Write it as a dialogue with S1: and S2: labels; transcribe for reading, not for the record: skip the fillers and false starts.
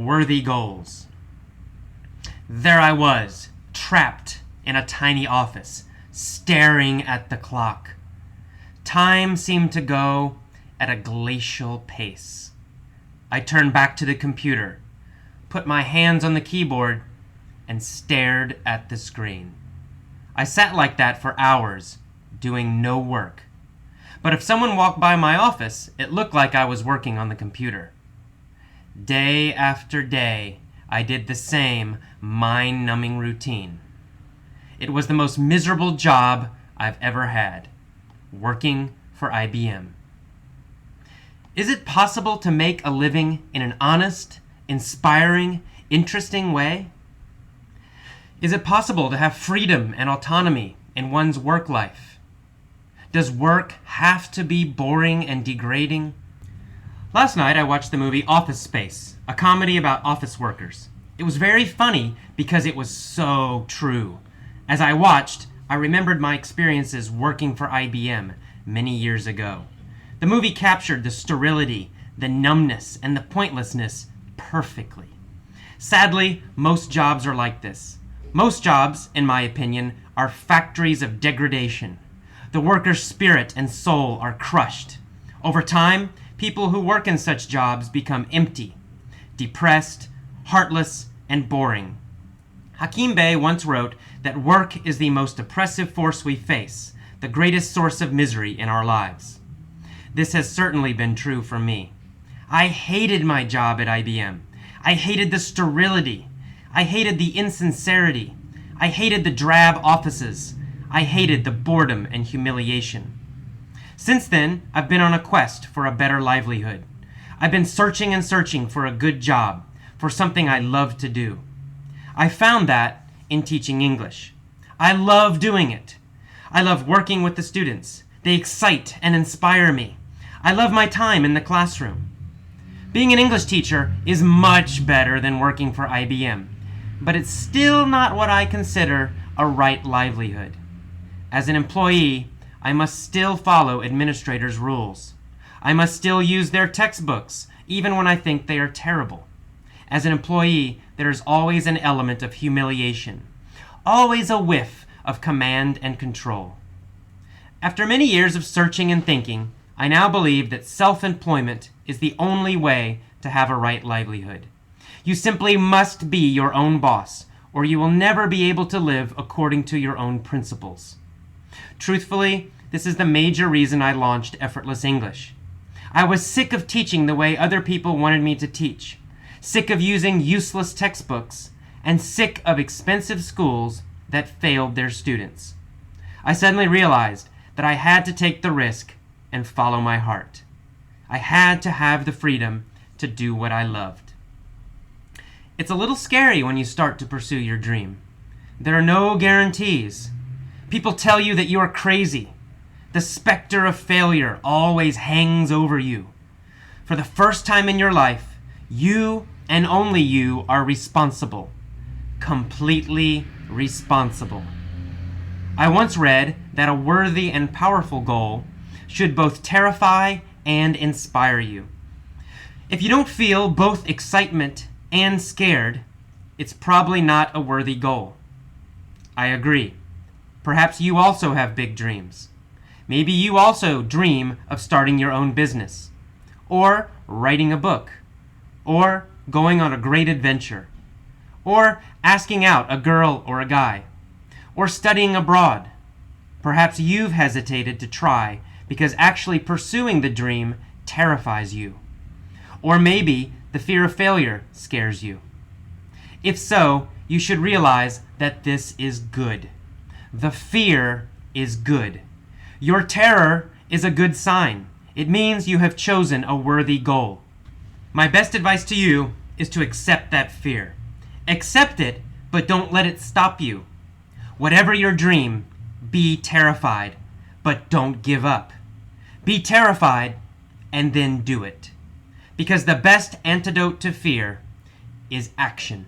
S1: worthy goals. There I was, trapped in a tiny office, staring at the clock. Time seemed to go at a glacial pace. I turned back to the computer, put my hands on the keyboard, and stared at the screen. I sat like that for hours, doing no work. But if someone walked by my office, it looked like I was working on the computer. Day after day, I did the same mind-numbing routine. It was the most miserable job I've ever had, working for IBM. Is it possible to make a living in an honest, inspiring, interesting way? Is it possible to have freedom and autonomy in one's work life? Does work have to be boring and degrading? Last night I watched the movie Office Space, a comedy about office workers. It was very funny because it was so true. As I watched, I remembered my experiences working for IBM many years ago. The movie captured the sterility, the numbness, and the pointlessness perfectly. Sadly, most jobs are like this. Most jobs, in my opinion, are factories of degradation. The worker's spirit and soul are crushed. Over time, people who work in such jobs become empty, depressed, heartless, and boring. Hakim Bey once wrote that work is the most oppressive force we face, the greatest source of misery in our lives. This has certainly been true for me. I hated my job at IBM. I hated the sterility. I hated the insincerity. I hated the drab offices. I hated the boredom and humiliation. Since then, I've been on a quest for a better livelihood. I've been searching and searching for a good job, for something I love to do. I found that in teaching English. I love doing it. I love working with the students. They excite and inspire me. I love my time in the classroom. Being an English teacher is much better than working for IBM, but it's still not what I consider a right livelihood. As an employee, I must still follow administrators' rules. I must still use their textbooks, even when I think they are terrible. As an employee, there is always an element of humiliation, always a whiff of command and control. After many years of searching and thinking, I now believe that self-employment is the only way to have a right livelihood. You simply must be your own boss, or you will never be able to live according to your own principles. Truthfully, this is the major reason I launched Effortless English. I was sick of teaching the way other people wanted me to teach, sick of using useless textbooks, and sick of expensive schools that failed their students. I suddenly realized that I had to take the risk and follow my heart. I had to have the freedom to do what I loved. It's a little scary when you start to pursue your dream. There are no guarantees. People tell you that you are crazy. The specter of failure always hangs over you. For the first time in your life, you and only you are responsible. Completely responsible. I once read that a worthy and powerful goal should both terrify and inspire you. If you don't feel both excitement and scared, it's probably not a worthy goal. I agree. Perhaps you also have big dreams. Maybe you also dream of starting your own business, or writing a book, or going on a great adventure, or asking out a girl or a guy, or studying abroad. Perhaps you've hesitated to try because actually pursuing the dream terrifies you. Or maybe the fear of failure scares you. If so, you should realize that this is good. The fear is good. Your terror is a good sign. It means you have chosen a worthy goal. My best advice to you is to accept that fear. Accept it, but don't let it stop you. Whatever your dream, be terrified, but don't give up. Be terrified and then do it. Because the best antidote to fear is action.